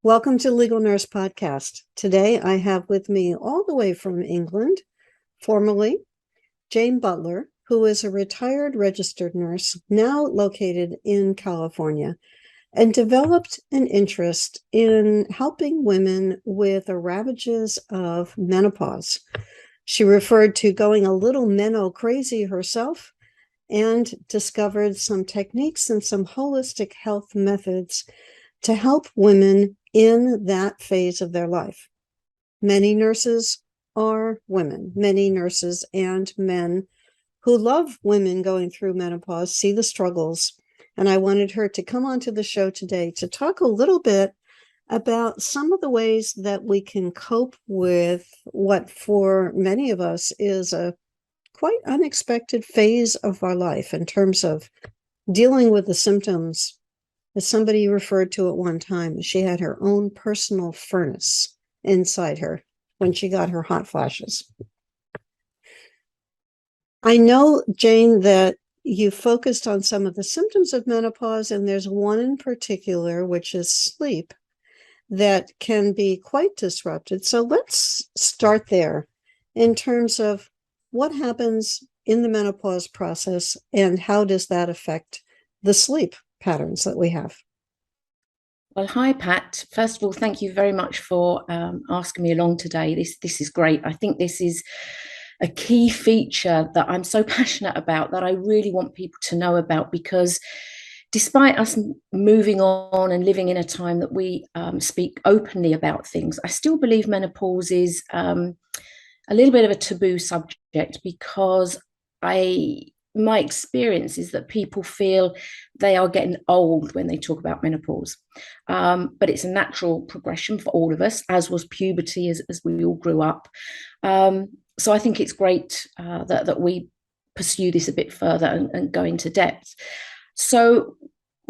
Welcome to Legal Nurse Podcast. Today I have with me all the way from England, formerly Jane Butler, who is a retired registered nurse now located in California and developed an interest in helping women with the ravages of menopause. She referred to going a little meno crazy herself and discovered some techniques and some holistic health methods to help women in that phase of their life. Many nurses are women. Many nurses and men who love women going through menopause see the struggles. And I wanted her to come onto the show today to talk a little bit about some of the ways that we can cope with what for many of us is a quite unexpected phase of our life in terms of dealing with the symptoms. As somebody referred to at one time, she had her own personal furnace inside her when she got her hot flashes. I know, Jane, that you focused on some of the symptoms of menopause, and there's one in particular, which is sleep, that can be quite disrupted. So let's start there in terms of what happens in the menopause process and how does that affect the sleep patterns that we have. Well, hi, Pat. First of all, thank you very much for asking me along today. This is great. I think this is a key feature that I'm so passionate about that I really want people to know about, because despite us moving on and living in a time that we speak openly about things, I still believe menopause is a little bit of a taboo subject, because my experience is that people feel they are getting old when they talk about menopause. But it's a natural progression for all of us, as was puberty as we all grew up. So I think it's great that we pursue this a bit further and go into depth. So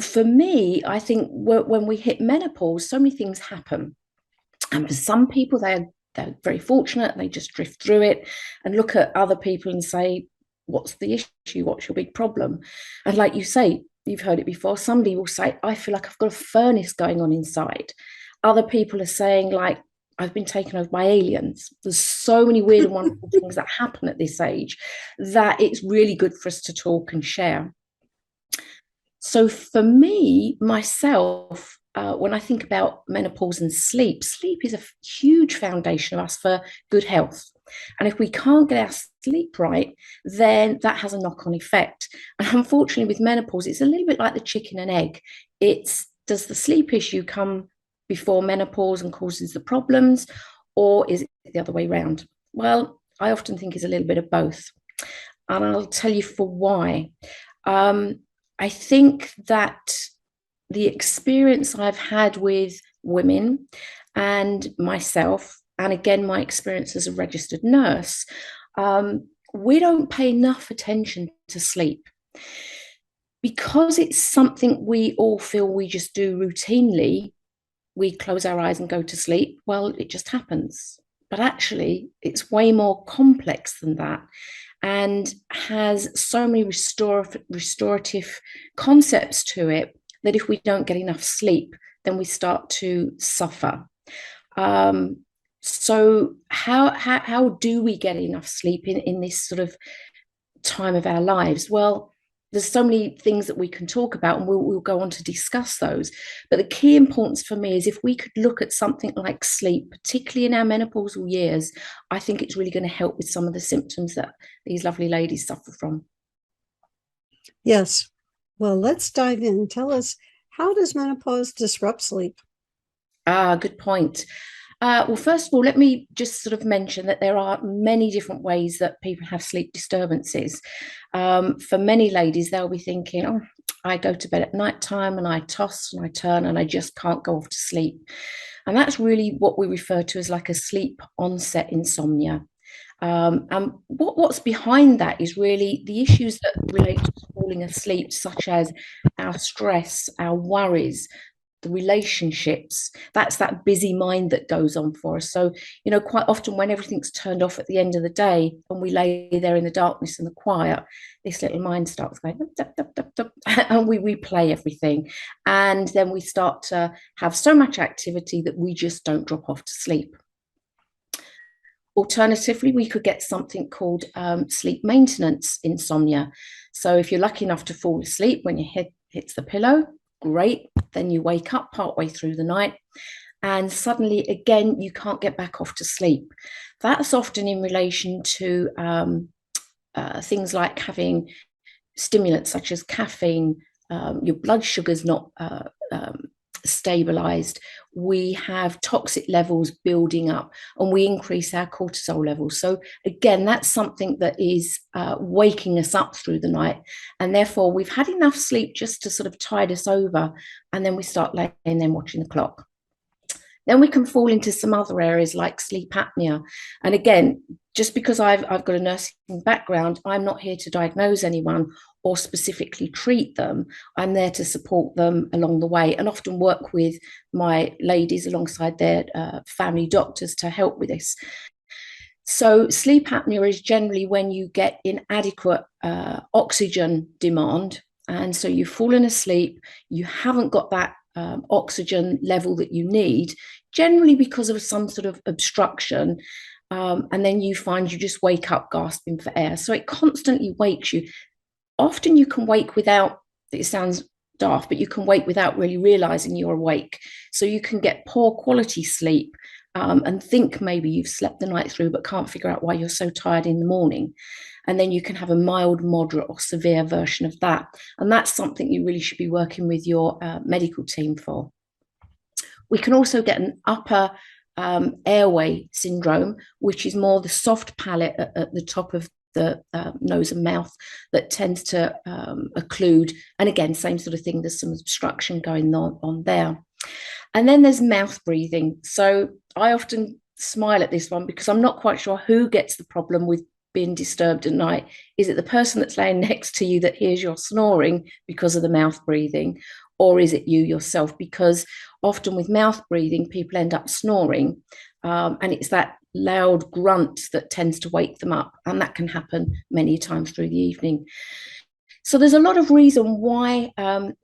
for me, I think when we hit menopause, so many things happen. And for some people, they're very fortunate. They just drift through it and look at other people and say, what's the issue? What's your big problem? And like you say, you've heard it before, somebody will say, I feel like I've got a furnace going on inside. Other people are saying, like, I've been taken over by aliens. There's so many weird and wonderful things that happen at this age that it's really good for us to talk and share. So for me, myself, when I think about menopause and sleep, sleep is a huge foundation of us for good health. And if we can't get our sleep right, then that has a knock-on effect. And unfortunately, with menopause, it's a little bit like the chicken and egg. Does the sleep issue come before menopause and causes the problems, or is it the other way around? Well, I often think it's a little bit of both. And I'll tell you for why. I think that the experience I've had with women and myself, and again, my experience as a registered nurse, we don't pay enough attention to sleep. Because it's something we all feel we just do routinely, we close our eyes and go to sleep. Well, it just happens. But actually, it's way more complex than that, and has so many restorative concepts to it that if we don't get enough sleep, then we start to suffer. So how do we get enough sleep in this sort of time of our lives? Well, there's so many things that we can talk about, and we'll go on to discuss those. But the key importance for me is if we could look at something like sleep, particularly in our menopausal years, I think it's really going to help with some of the symptoms that these lovely ladies suffer from. Yes. Well, let's dive in. Tell us, how does menopause disrupt sleep? Good point. Well, first of all, let me just sort of mention that there are many different ways that people have sleep disturbances. For many ladies, they'll be thinking, oh, I go to bed at night time and I toss and I turn and I just can't go off to sleep. And that's really what we refer to as like a sleep onset insomnia. And what's behind that is really the issues that relate to falling asleep, such as our stress, our worries, the relationships. That's that busy mind that goes on for us. So, quite often when everything's turned off at the end of the day and we lay there in the darkness and the quiet, this little mind starts going, dup, dup, dup, dup, and we replay everything. And then we start to have so much activity that we just don't drop off to sleep. Alternatively, we could get something called sleep maintenance insomnia. So if you're lucky enough to fall asleep when your head hits the pillow, great. Then you wake up partway through the night and suddenly, again, you can't get back off to sleep. That's often in relation to things like having stimulants such as caffeine, your blood sugar's not stabilized, we have toxic levels building up, and we increase our cortisol levels. So again, that's something that is waking us up through the night, and therefore we've had enough sleep just to sort of tide us over, and then we start laying there watching the clock. Then we can fall into some other areas like sleep apnea. And again, just because I've got a nursing background, I'm not here to diagnose anyone or specifically treat them. I'm there to support them along the way and often work with my ladies alongside their family doctors to help with this. So sleep apnea is generally when you get inadequate oxygen demand. And so you've fallen asleep, you haven't got that oxygen level that you need, generally because of some sort of obstruction. And then you find you just wake up gasping for air. So it constantly wakes you. Often you can wake without, it sounds daft, but you can wake without really realizing you're awake. So you can get poor quality sleep and think maybe you've slept the night through, but can't figure out why you're so tired in the morning. And then you can have a mild, moderate, or severe version of that. And that's something you really should be working with your medical team for. We can also get an upper airway syndrome, which is more the soft palate at the top of the nose and mouth that tends to occlude. And again, same sort of thing, there's some obstruction going on there. And then there's mouth breathing. So I often smile at this one because I'm not quite sure who gets the problem with being disturbed at night. Is it the person that's laying next to you that hears your snoring because of the mouth breathing? Or is it you yourself? Because often with mouth breathing, people end up snoring. And it's that loud grunt that tends to wake them up. And that can happen many times through the evening. So there's a lot of reason why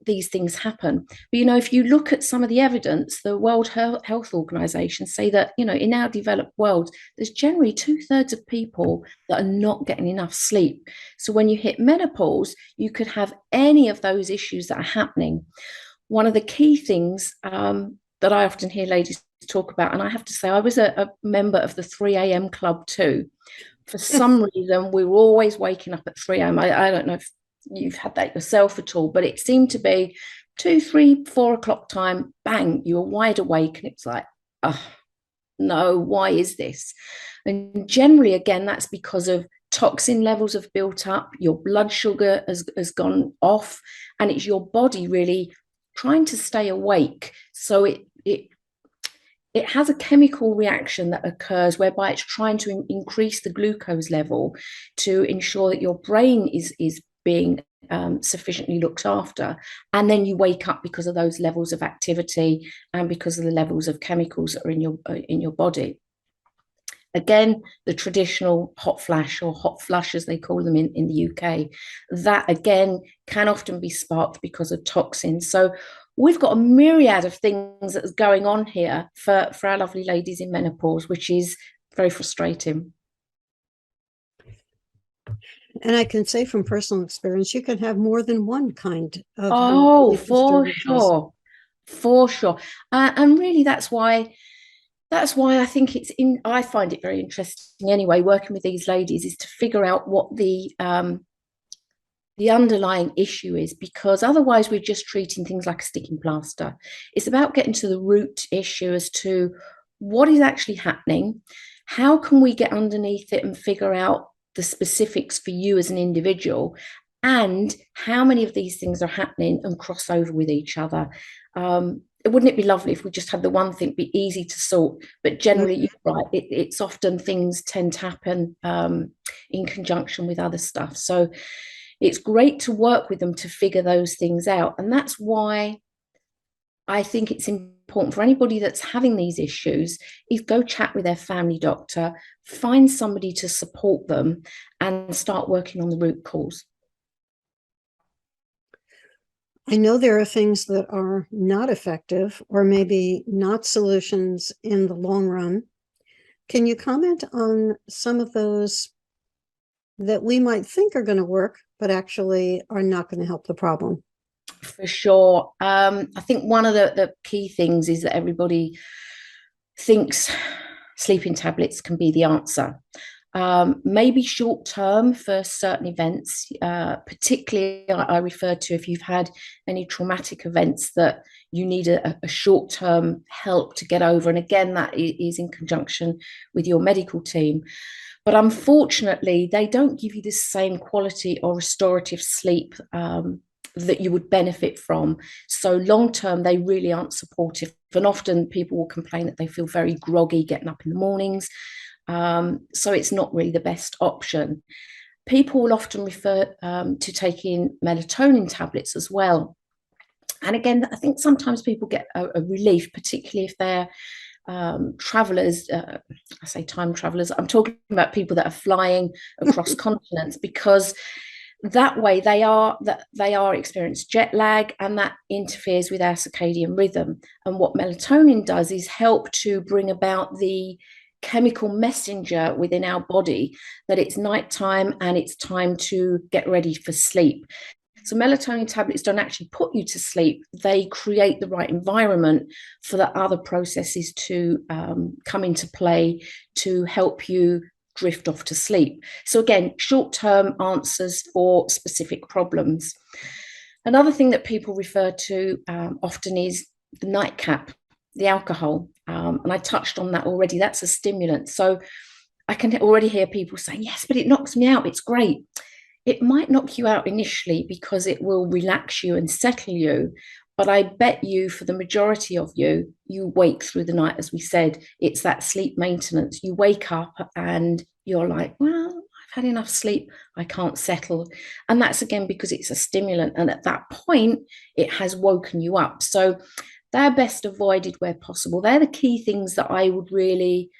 these things happen. But, if you look at some of the evidence, the World Health Organization say that, in our developed world, there's generally 2/3 of people that are not getting enough sleep. So when you hit menopause, you could have any of those issues that are happening. One of the key things that I often hear ladies talk about, and I have to say, I was a member of the 3 a.m. club too. For some reason, we were always waking up at 3 a.m. I don't know if you've had that yourself at all, but it seemed to be 2, 3, 4 o'clock time, bang, you were wide awake, and it's like, oh no, why is this? And generally, again, that's because of toxin levels have built up, your blood sugar has gone off, and it's your body really trying to stay awake. So it has a chemical reaction that occurs whereby it's trying to increase the glucose level to ensure that your brain is being sufficiently looked after. And then you wake up because of those levels of activity and because of the levels of chemicals that are in your body. Again, the traditional hot flash or hot flush, as they call them in the UK, that again can often be sparked because of toxins. So we've got a myriad of things that's going on here for our lovely ladies in menopause, which is very frustrating. And I can say from personal experience, you can have more than one kind of For sure, for sure. And really, that's why I think I find it very interesting anyway, working with these ladies, is to figure out what the underlying issue is, because otherwise we're just treating things like a sticking plaster. It's about getting to the root issue as to what is actually happening, how can we get underneath it and figure out the specifics for you as an individual, and how many of these things are happening and cross over with each other. Wouldn't it be lovely if we just had the one thing be easy to sort? But generally, you're right, it's often things tend to happen in conjunction with other stuff. So it's great to work with them to figure those things out. And that's why I think it's important for anybody that's having these issues is go chat with their family doctor, find somebody to support them, and start working on the root cause. I know there are things that are not effective or maybe not solutions in the long run. Can you comment on some of those that we might think are going to work, but actually are not going to help the problem? For sure. I think one of the key things is that everybody thinks sleeping tablets can be the answer. Maybe short term for certain events, particularly I refer to if you've had any traumatic events that you need a short term help to get over. And again, that is in conjunction with your medical team. But unfortunately, they don't give you the same quality or restorative sleep that you would benefit from. So long term, they really aren't supportive. And often people will complain that they feel very groggy getting up in the mornings. So it's not really the best option. People will often refer to taking melatonin tablets as well. And again, I think sometimes people get a relief, particularly if they're travelers. I say time travelers. I'm talking about people that are flying across continents, because that way they are experiencing jet lag, and that interferes with our circadian rhythm. And what melatonin does is help to bring about the chemical messenger within our body that it's nighttime and it's time to get ready for sleep. So melatonin tablets don't actually put you to sleep. They create the right environment for the other processes to come into play to help you drift off to sleep. So again, short-term answers for specific problems. Another thing that people refer to often is the nightcap, the alcohol. And I touched on that already. That's a stimulant. So I can already hear people saying, yes, but it knocks me out. It's great. It might knock you out initially because it will relax you and settle you. But I bet you, for the majority of you, you wake through the night. As we said, it's that sleep maintenance. You wake up and you're like, well, I've had enough sleep. I can't settle. And that's again because it's a stimulant. And at that point, it has woken you up. So they're best avoided where possible. They're the key things that I would really,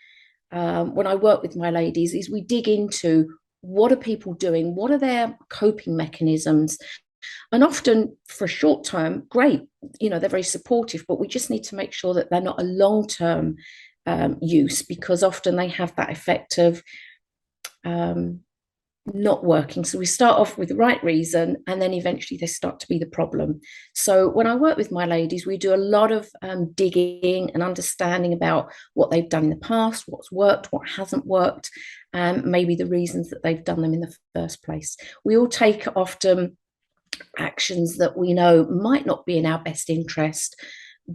when I work with my ladies, is we dig into what are people doing? What are their coping mechanisms? And often for a short term, great, they're very supportive, but we just need to make sure that they're not a long-term use, because often they have that effect of not working. So we start off with the right reason, and then eventually they start to be the problem. So when I work with my ladies, we do a lot of digging and understanding about what they've done in the past, what's worked, what hasn't worked, and maybe the reasons that they've done them in the first place. We all take often actions that we know might not be in our best interest,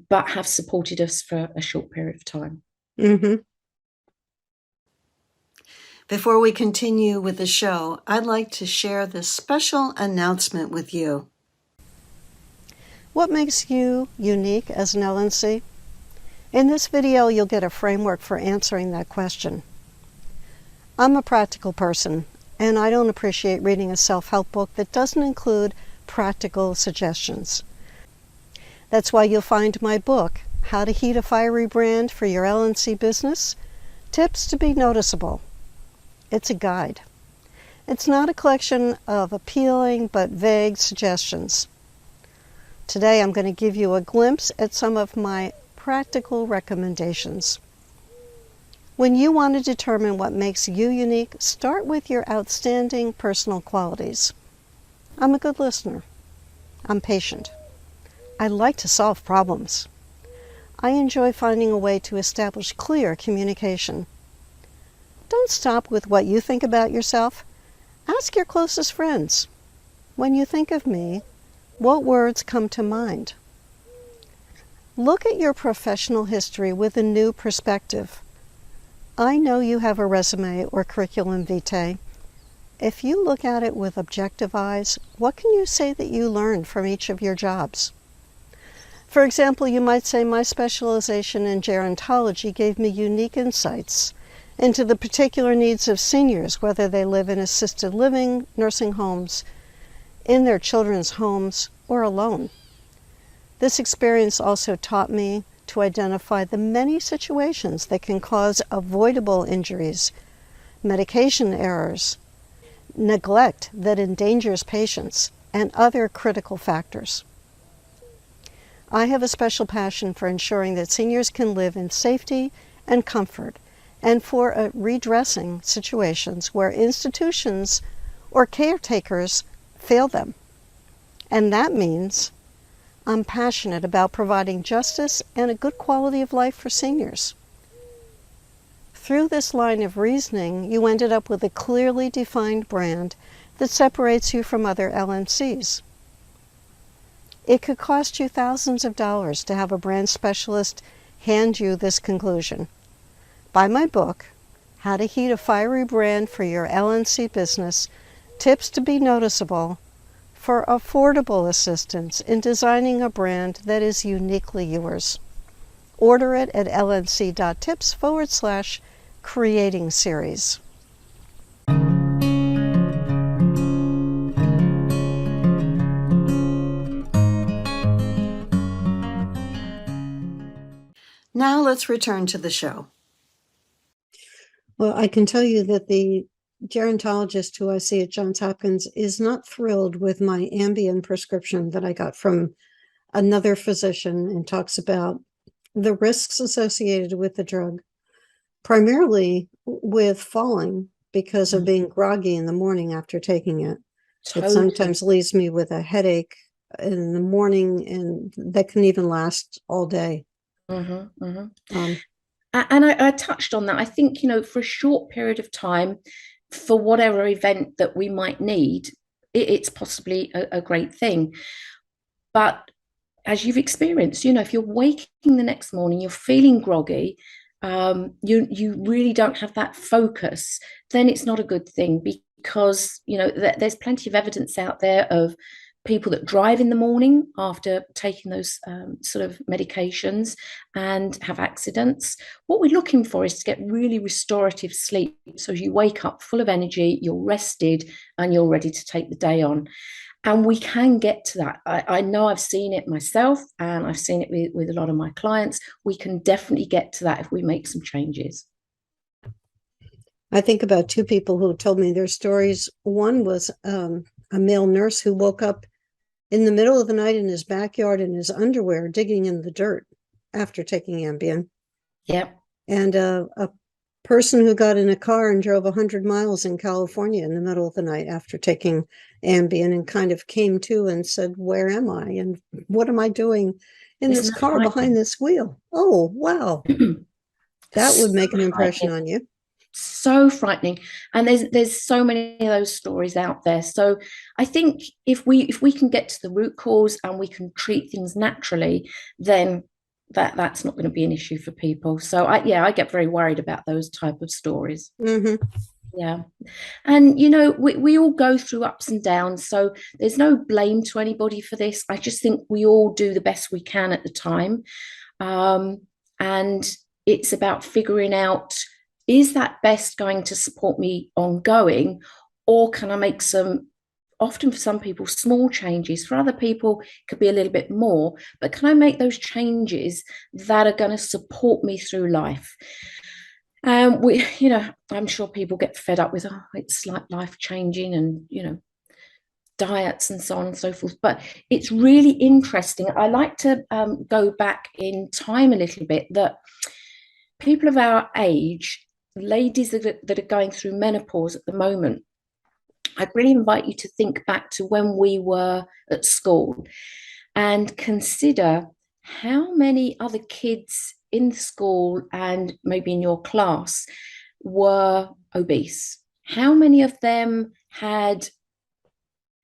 but have supported us for a short period of time. Mm-hmm. Before we continue with the show, I'd like to share this special announcement with you. What makes you unique as an LNC? In this video, you'll get a framework for answering that question. I'm a practical person, and I don't appreciate reading a self-help book that doesn't include practical suggestions. That's why you'll find my book, How to Heat a Fiery Brand for Your LNC Business, Tips to Be Noticeable. It's a guide. It's not a collection of appealing but vague suggestions. Today I'm going to give you a glimpse at some of my practical recommendations. When you want to determine what makes you unique, start with your outstanding personal qualities. I'm a good listener. I'm patient. I like to solve problems. I enjoy finding a way to establish clear communication. Don't stop with what you think about yourself. Ask your closest friends. When you think of me, what words come to mind? Look at your professional history with a new perspective. I know you have a resume or curriculum vitae. If you look at it with objective eyes, what can you say that you learned from each of your jobs? For example, you might say my specialization in gerontology gave me unique insights into the particular needs of seniors, whether they live in assisted living, nursing homes, in their children's homes, or alone. This experience also taught me to identify the many situations that can cause avoidable injuries, medication errors, neglect that endangers patients, and other critical factors. I have a special passion for ensuring that seniors can live in safety and comfort, and for redressing situations where institutions or caretakers fail them. And that means I'm passionate about providing justice and a good quality of life for seniors. Through this line of reasoning, you ended up with a clearly defined brand that separates you from other LNCs. It could cost you thousands of dollars to have a brand specialist hand you this conclusion. Buy my book, How to Heat a Fiery Brand for Your LNC Business, Tips to Be Noticeable, for affordable assistance in designing a brand that is uniquely yours. Order it at lnc.tips/creating series. Now let's return to the show. Well, I can tell you that the gerontologist who I see at Johns Hopkins is not thrilled with my Ambien prescription that I got from another physician, and talks about the risks associated with the drug, primarily with falling because of being groggy in the morning after taking it. It sometimes leaves me with a headache in the morning, and that can even last all day. And I touched on that. I think, for a short period of time, for whatever event that we might need, it's possibly a great thing. But as you've experienced, if you're waking the next morning, you're feeling groggy, you really don't have that focus, then it's not a good thing, because there's plenty of evidence out there of people that drive in the morning after taking those sort of medications and have accidents. What we're looking for is to get really restorative sleep, so you wake up full of energy, you're rested, and you're ready to take the day on. And we can get to that. I know I've seen it myself, and I've seen it with a lot of my clients. We can definitely get to that if we make some changes. I think about two people who told me their stories. One was a male nurse who woke up in the middle of the night in his backyard in his underwear, digging in the dirt after taking Ambien. Yep. And a person who got in a car and drove 100 miles in California in the middle of the night after taking Ambien, and kind of came to and said, where am I? And what am I doing in this car behind this wheel? Oh, wow. That would make an impression on you. So frightening. And there's so many of those stories out there. So I think if we can get to the root cause and we can treat things naturally, then that's not going to be an issue for people. So I get very worried about those type of stories. Yeah. And we all go through ups and downs, so there's no blame to anybody for this. I just think we all do the best we can at the time, and it's about figuring out, is that best going to support me ongoing, or can I make some, often for some people, small changes? For other people, it could be a little bit more, but can I make those changes that are going to support me through life? I'm sure people get fed up with, it's like life changing, and diets and so on and so forth. But it's really interesting. I like to go back in time a little bit, that people of our age, ladies that are going through menopause at the moment, I'd really invite you to think back to when we were at school and consider how many other kids in school and maybe in your class were obese. How many of them had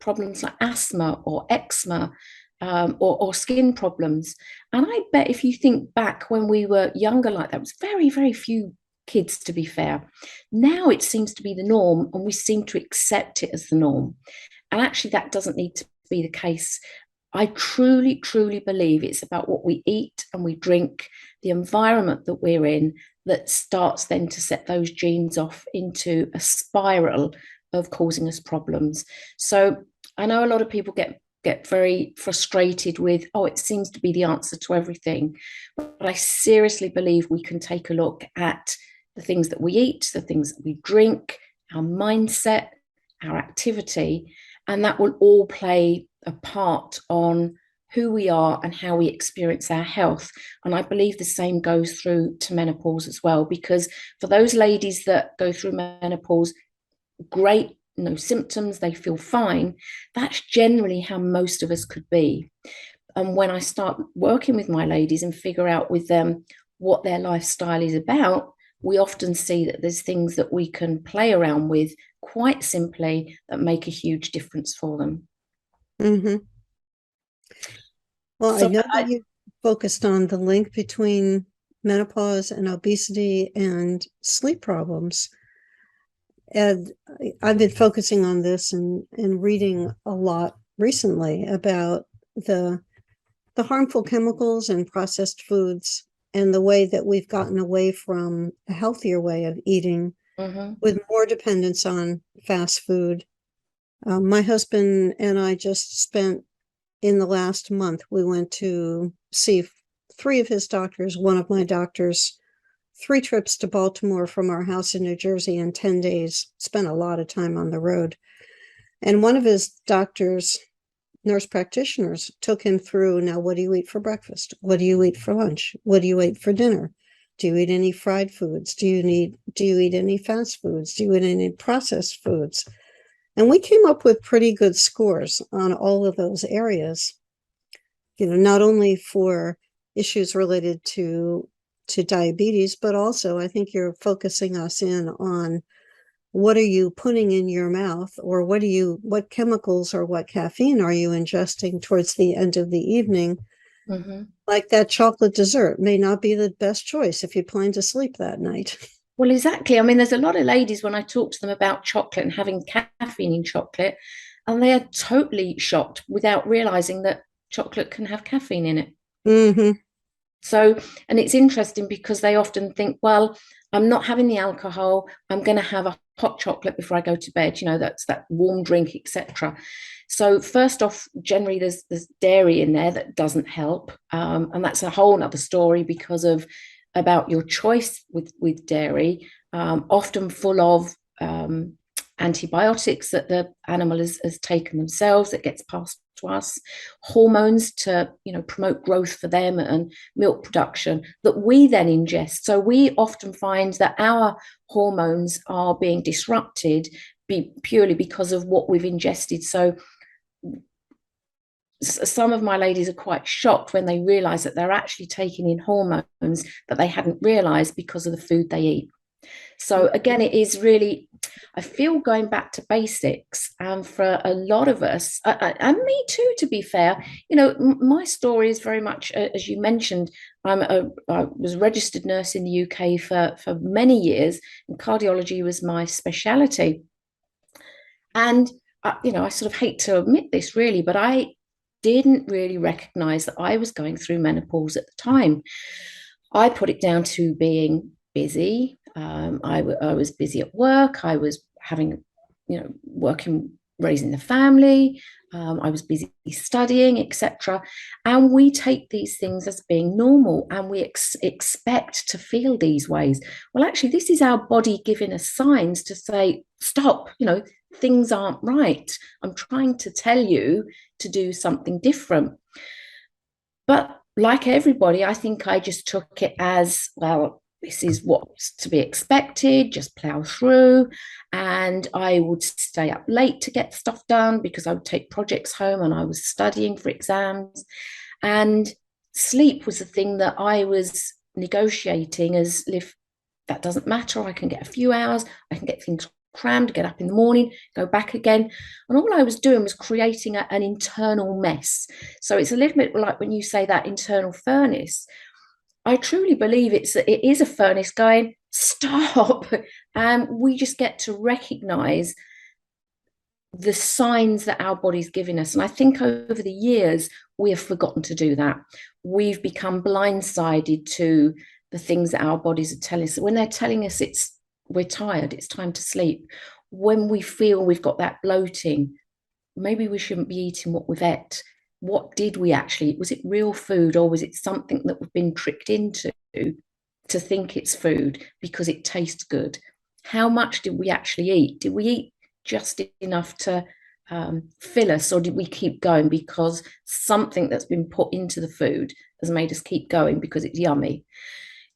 problems like asthma or eczema, or skin problems? And I bet if you think back when we were younger like that, it was very, very few kids, to be fair. Now it seems to be the norm, and we seem to accept it as the norm. And actually, that doesn't need to be the case. I truly, truly believe it's about what we eat and we drink, the environment that we're in, that starts then to set those genes off into a spiral of causing us problems. So I know a lot of people get get very frustrated with, oh, it seems to be the answer to everything. But I seriously believe we can take a look at the things that we eat, the things that we drink, our mindset, our activity, and that will all play a part on who we are and how we experience our health. And I believe the same goes through to menopause as well, because for those ladies that go through menopause, great, no symptoms, they feel fine. That's generally how most of us could be. And when I start working with my ladies and figure out with them what their lifestyle is about, we often see that there's things that we can play around with quite simply that make a huge difference for them. Hmm. Well, I So know that you focused on the link between menopause and obesity and sleep problems. And I've been focusing on this and reading a lot recently about the the harmful chemicals and processed foods and the way that we've gotten away from a healthier way of eating mhm, with more dependence on fast food. My husband and I just spent in the last month, we went to see three of his doctors, one of my doctors, three trips to Baltimore from our house in New Jersey in 10 days, spent a lot of time on the road. And one of his doctors, nurse practitioners, took him through, now, what do you eat for breakfast? What do you eat for lunch? What do you eat for dinner? Do you eat any fried foods? Do you eat any fast foods? Do you eat any processed foods? And we came up with pretty good scores on all of those areas, not only for issues related to diabetes, but also I think you're focusing us in on what are you putting in your mouth, or what chemicals or what caffeine are you ingesting towards the end of the evening? mhm. Like that chocolate dessert may not be the best choice if you plan to sleep that night. Well, exactly. I mean, there's a lot of ladies when I talk to them about chocolate and having caffeine in chocolate, and they are totally shocked without realizing that chocolate can have caffeine in it. Mm-hmm. So, and it's interesting because they often think, well, I'm not having the alcohol. I'm going to have a hot chocolate before I go to bed. That's that warm drink, etc. So, first off, generally there's dairy in there that doesn't help, and that's a whole other story because of about your choice with dairy, often full of antibiotics that the animal has taken themselves that gets passed to us, hormones to promote growth for them, and milk production that we then ingest. So we often find that our hormones are being disrupted purely because of what we've ingested. So some of my ladies are quite shocked when they realize that they're actually taking in hormones that they hadn't realized because of the food they eat. So again, it is really, I feel, going back to basics. And for a lot of us, and me too, to be fair, my story is very much, as you mentioned, I was a registered nurse in the UK for many years, and cardiology was my speciality. And, I sort of hate to admit this really, but I didn't really recognize that I was going through menopause at the time. I put it down to being busy. I was busy at work. I was having, working, raising the family. I was busy studying, etc. And we take these things as being normal, and we expect to feel these ways. Well, actually, this is our body giving us signs to say, stop, things aren't right. I'm trying to tell you to do something different. But like everybody, I think I just took it as, well, this is what's to be expected, just plow through. And I would stay up late to get stuff done because I would take projects home and I was studying for exams. And sleep was the thing that I was negotiating as if that doesn't matter. I can get a few hours, I can get things crammed, get up in the morning, go back again. And all I was doing was creating an internal mess. So it's a little bit like when you say that internal furnace. I truly believe it is a furnace going, stop. And we just get to recognize the signs that our body's giving us. And I think over the years, we have forgotten to do that. We've become blindsided to the things that our bodies are telling us. When they're telling us we're tired, it's time to sleep. When we feel we've got that bloating, maybe we shouldn't be eating what we've ate. What did we actually eat? Was it real food, or was it something that we've been tricked into to think it's food because it tastes good? How much did we actually eat? Did we eat just enough to fill us, or did we keep going because something that's been put into the food has made us keep going because it's yummy?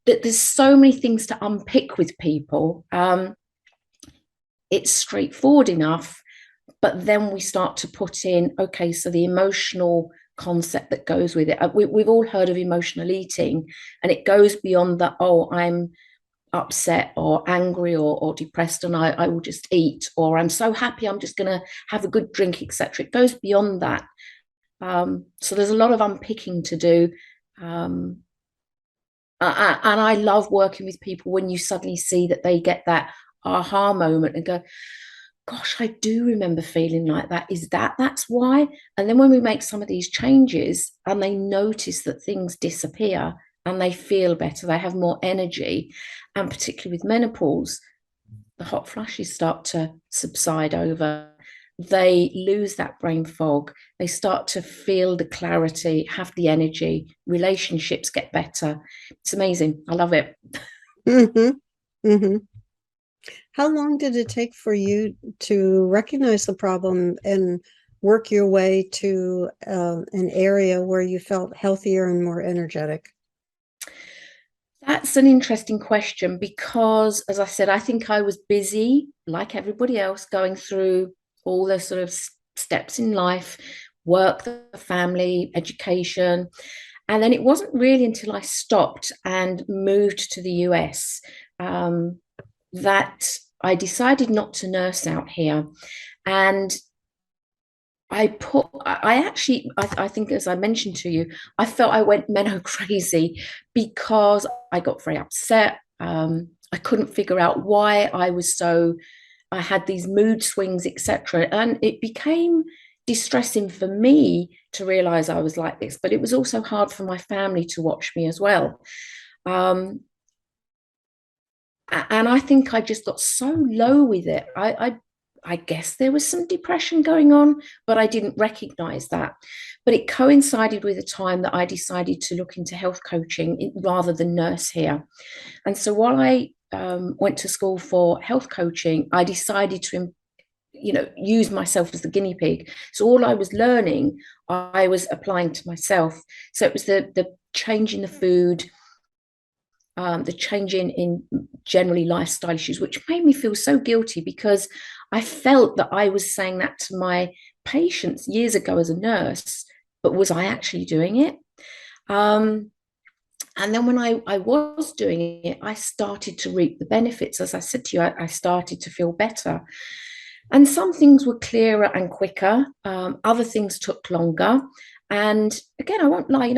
That there's so many things to unpick with people. It's straightforward enough, but then we start to put in, okay, so the emotional concept that goes with it. We've all heard of emotional eating, and it goes beyond that, oh, I'm upset or angry or depressed and I will just eat, or I'm so happy I'm just going to have a good drink, etc. It goes beyond that. So there's a lot of unpicking to do. And I love working with people when you suddenly see that they get that aha moment and go, gosh, I do remember feeling like that. Is that's why? And then when we make some of these changes and they notice that things disappear and they feel better, they have more energy. And particularly with menopause, the hot flashes start to subside over. They lose that brain fog. They start to feel the clarity, have the energy, relationships get better. It's amazing. I love it. Mm-hmm. Mm-hmm. How long did it take for you to recognize the problem and work your way to an area where you felt healthier and more energetic? That's an interesting question because, as I said, I think I was busy, like everybody else, going through all the sort of steps in life, work, the family, education. And then it wasn't really until I stopped and moved to the US that I decided not to nurse out here. And I think, as I mentioned to you, I felt I went menno crazy because I got very upset. I couldn't figure out why I had these mood swings, etc. And it became distressing for me to realize I was like this, but it was also hard for my family to watch me as well. Um, and I think I just got so low with it. I guess there was some depression going on, but I didn't recognize that. But it coincided with a time that I decided to look into health coaching rather than nurse here. And so while I went to school for health coaching, I decided to use myself as the guinea pig. So all I was learning, I was applying to myself. So it was the change in the food, the change in generally lifestyle issues, which made me feel so guilty because I felt that I was saying that to my patients years ago as a nurse, but was I actually doing it? And then when I was doing it, I started to reap the benefits. As I said to you, I started to feel better. And some things were clearer and quicker. Other things took longer. And again, I won't lie,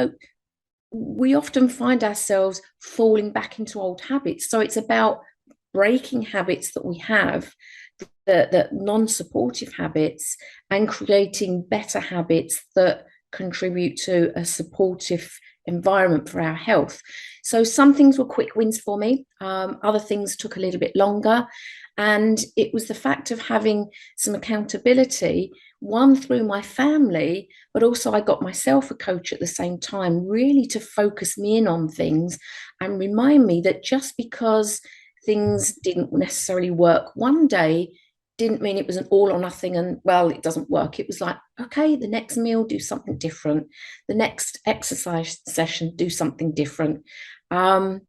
we often find ourselves falling back into old habits. So it's about breaking habits that we have, the non-supportive habits, and creating better habits that contribute to a supportive environment for our health. So some things were quick wins for me. Other things took a little bit longer. And it was the fact of having some accountability, one through my family, but also I got myself a coach at the same time, really to focus me in on things and remind me that just because things didn't necessarily work one day didn't mean it was an all or nothing and, well, it doesn't work. It was like, okay, the next meal, do something different. The next exercise session, do something different. As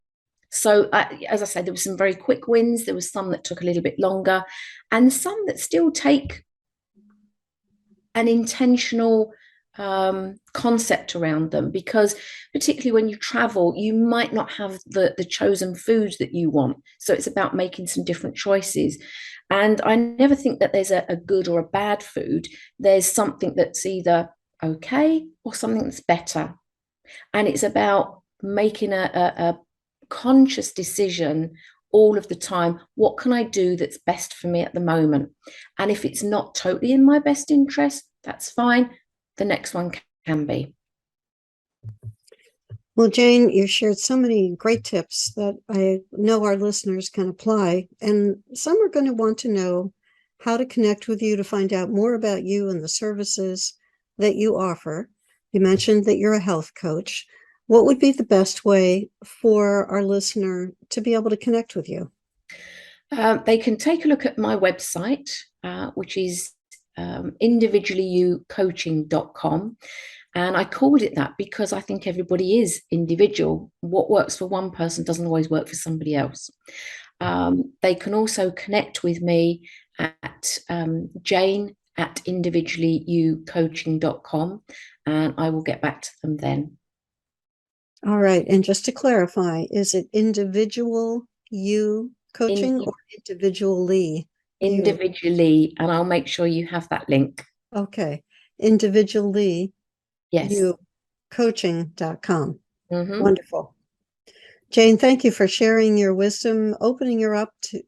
I said, there were some very quick wins. There was some that took a little bit longer, and some that still take an intentional concept around them, because particularly when you travel, you might not have the chosen foods that you want. So it's about making some different choices. And I never think that there's a good or a bad food. There's something that's either okay or something that's better. And it's about making a conscious decision all of the time. What can I do that's best for me at the moment? And if it's not totally in my best interest, that's fine. The next one can be. Well, Jane, you've shared so many great tips that I know our listeners can apply, and some are going to want to know how to connect with you to find out more about you and the services that you offer. You mentioned that you're a health coach. What would be the best way for our listener to be able to connect with you? They can take a look at my website, which is individuallyyoucoaching.com. And I called it that because I think everybody is individual. What works for one person doesn't always work for somebody else. They can also connect with me at Jane at individuallyyoucoaching.com, and I will get back to them then. All right. And just to clarify, is it individual you coaching or individually you? Individually, and I'll make sure you have that link. Okay. Individually Yes. you coaching.com. Mm-hmm. Wonderful. Jane, thank you for sharing your wisdom, opening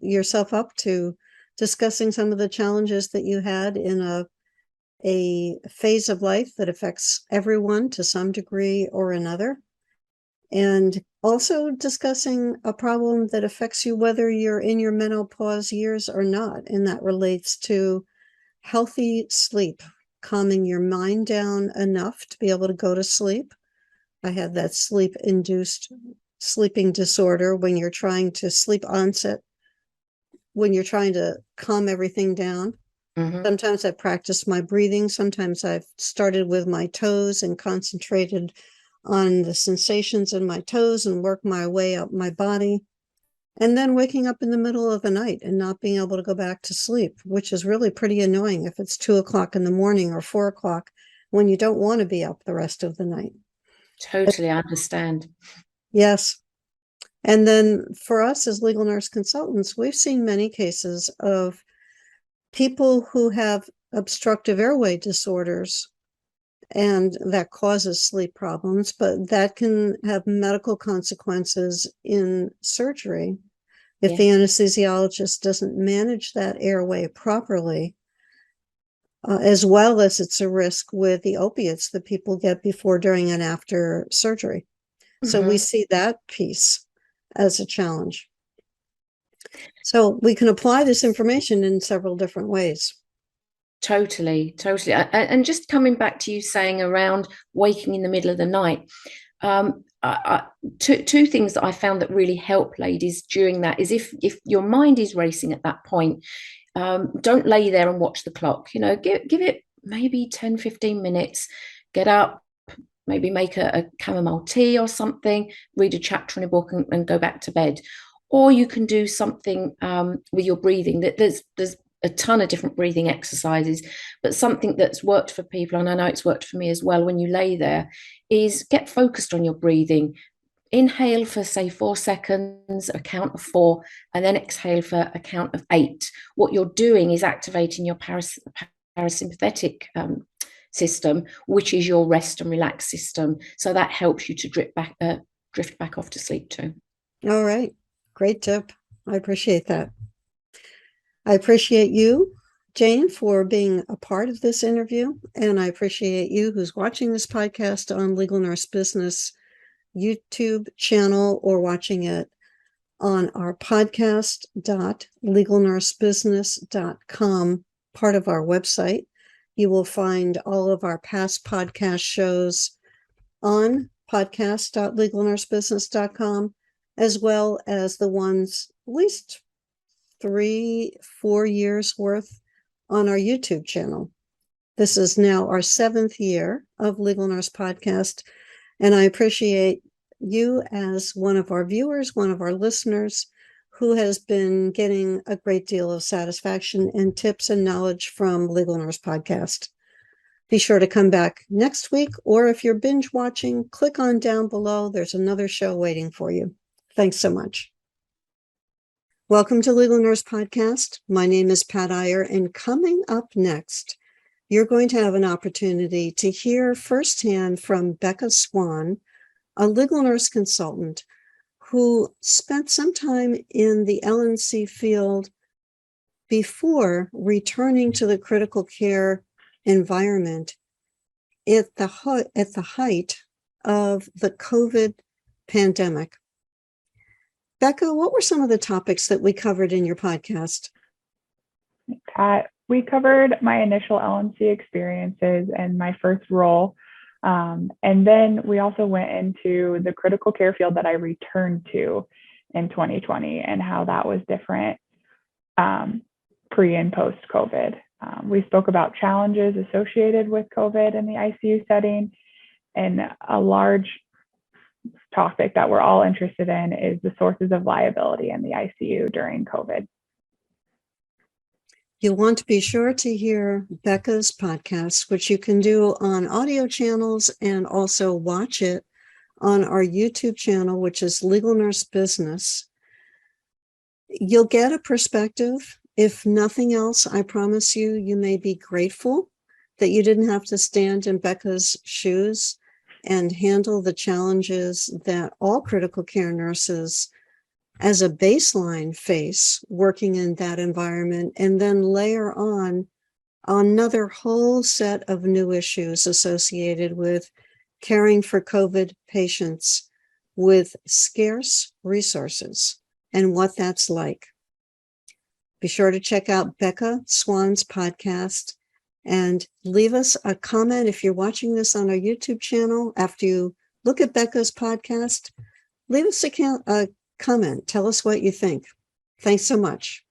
yourself up to discussing some of the challenges that you had in a phase of life that affects everyone to some degree or another. And also discussing a problem that affects you whether you're in your menopause years or not. And that relates to healthy sleep, calming your mind down enough to be able to go to sleep. I had that sleep-induced sleeping disorder when you're trying to sleep onset, when you're trying to calm everything down. Mm-hmm. Sometimes I practiced my breathing. Sometimes I've started with my toes and concentrated on the sensations in my toes and worked my way up my body. And then waking up in the middle of the night and not being able to go back to sleep, which is really pretty annoying if it's 2 o'clock in the morning or 4 o'clock when you don't want to be up the rest of the night. Totally, I understand. Yes. And then for us as legal nurse consultants, we've seen many cases of people who have obstructive airway disorders, and that causes sleep problems, but that can have medical consequences in surgery if the anesthesiologist doesn't manage that airway properly, as well as it's a risk with the opiates that people get before, during, and after surgery. So we see that piece as a challenge. So we can apply this information in several different ways. Totally. And just coming back to you saying around waking in the middle of the night, two things that I found that really help ladies during that is if your mind is racing at that point, don't lay there and watch the clock. Give it maybe 10, 15 minutes, get up, maybe make a chamomile tea or something, read a chapter in a book and go back to bed. Or you can do something with your breathing. There's a ton of different breathing exercises, but something that's worked for people, and I know it's worked for me as well, when you lay there, is get focused on your breathing. Inhale for say 4 seconds, a count of 4, and then exhale for a count of 8. What you're doing is activating your parasympathetic system, which is your rest and relax system. So that helps you to drift back off to sleep too. All right. Great tip. I appreciate that. I appreciate you, Jane, for being a part of this interview. And I appreciate you who's watching this podcast on Legal Nurse Business YouTube channel or watching it on our podcast.legalnursebusiness.com, part of our website. You will find all of our past podcast shows on podcast.legalnursebusiness.com, as well as the ones at least 3-4 years worth on our YouTube channel. This is now our 7th year of Legal Nurse Podcast, and I appreciate you as one of our viewers, one of our listeners, who has been getting a great deal of satisfaction and tips and knowledge from Legal Nurse Podcast. Be sure to come back next week, or if you're binge watching, click on down below. There's another show waiting for you. Thanks so much. Welcome to Legal Nurse Podcast. My name is Pat Iyer, and coming up next, you're going to have an opportunity to hear firsthand from Becca Swan, a legal nurse consultant who spent some time in the L&C field before returning to the critical care environment at the height of the COVID pandemic. Becca, what were some of the topics that we covered in your podcast? We covered my initial LMC experiences and my first role. And then we also went into the critical care field that I returned to in 2020 and how that was different pre and post COVID. We spoke about challenges associated with COVID in the ICU setting, and a large topic that we're all interested in is the sources of liability in the ICU during COVID. You'll want to be sure to hear Becca's podcast, which you can do on audio channels and also watch it on our YouTube channel, which is Legal Nurse Business. You'll get a perspective. If nothing else, I promise you, you may be grateful that you didn't have to stand in Becca's shoes and handle the challenges that all critical care nurses as a baseline face working in that environment, and then layer on another whole set of new issues associated with caring for COVID patients with scarce resources and what that's like. Be sure to check out Becca Swan's podcast and leave us a comment if you're watching this on our YouTube channel. After you look at Becca's podcast, leave us a comment. Tell us what you think. Thanks so much.